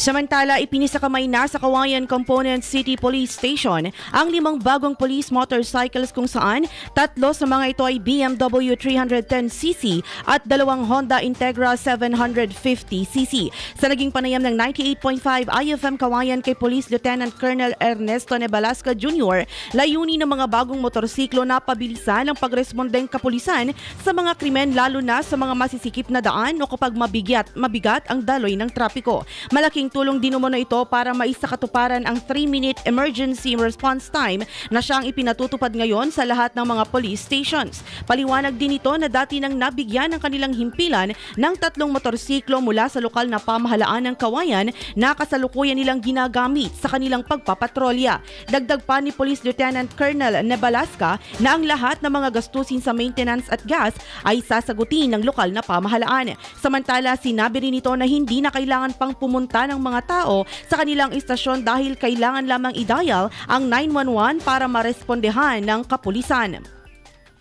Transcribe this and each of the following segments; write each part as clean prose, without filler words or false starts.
Samantala, ipinisakamay na sa Kawayan Component City Police Station ang 5 bagong police motorcycles kung saan 3 sa mga ito ay BMW 310cc at 2 Honda Integra 750cc. Sa naging panayam ng 98.5 IFM Kawayan kay Police Lieutenant Colonel Ernesto Nebalasca Jr., layunin ng mga bagong motorsiklo na pabilisan ang pagrespondeng kapulisan sa mga krimen lalo na sa mga masisikip na daan o kapag mabigat ang daloy ng trapiko. Malaking tulong din umano ito para maisakatuparan ang 3-minute emergency response time na siyang ipinatutupad ngayon sa lahat ng mga police stations. Paliwanag din ito na dati nang nabigyan ng kanilang himpilan ng 3 motorsiklo mula sa lokal na pamahalaan ng Kawayan na kasalukuyan nilang ginagamit sa kanilang pagpapatrolya. Dagdag pa ni Police Lieutenant Colonel Nebalasca na ang lahat ng mga gastusin sa maintenance at gas ay sasagutin ng lokal na pamahalaan. Samantala, sinabi rin ito na hindi na kailangan pang pumunta ng mga tao sa kanilang istasyon dahil kailangan lamang i-dial ang 911 para marespondehan ng kapulisan.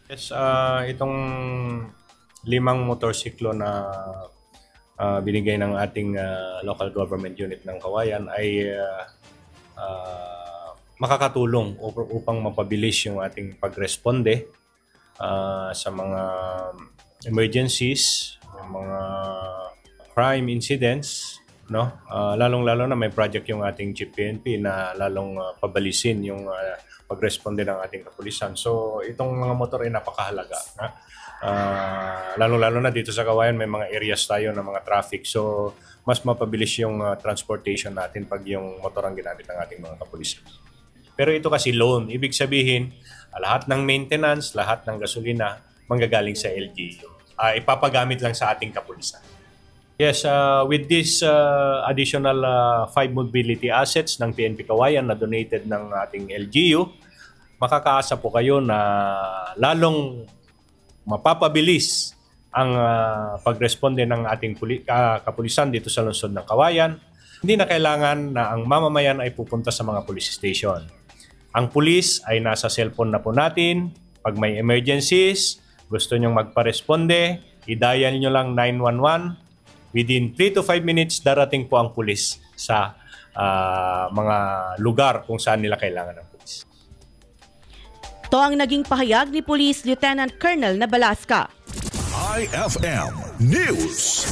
Yes, itong 5 motorsiklo na binigay ng ating local government unit ng Kawayan ay makakatulong upang mapabilis yung ating pagresponde sa mga emergencies, mga crime incidents, no? Lalong-lalo na may project yung ating Chief PNP na lalong pabalisin yung pagresponde ng ating kapulisan. So itong mga motor ay napakahalaga. Lalong-lalo na dito sa Kawayan may mga areas tayo ng mga traffic. So mas mapabilis yung transportation natin pag yung motor ang ginamit ng ating mga kapulisan. Pero ito kasi loan. Ibig sabihin, lahat ng maintenance, lahat ng gasolina manggagaling sa LGU. Ipapagamit lang sa ating kapulisan. Yes, with this additional 5 mobility assets ng PNP Kawayan na donated ng ating LGU, makakaasa po kayo na lalong mapapabilis ang pagresponde ng ating kapulisan dito sa lungsod ng Kawayan. Hindi na kailangan na ang mamamayan ay pupunta sa mga police station. Ang pulis ay nasa cellphone na po natin. Pag may emergencies, gusto nyong magpa-responde, i-dial nyo lang 911. Within 3 to 5 minutes, darating po ang pulis sa mga lugar kung saan nila kailangan ng pulis. Ito ang naging pahayag ni Police Lieutenant Colonel Nebalasca. IFM News.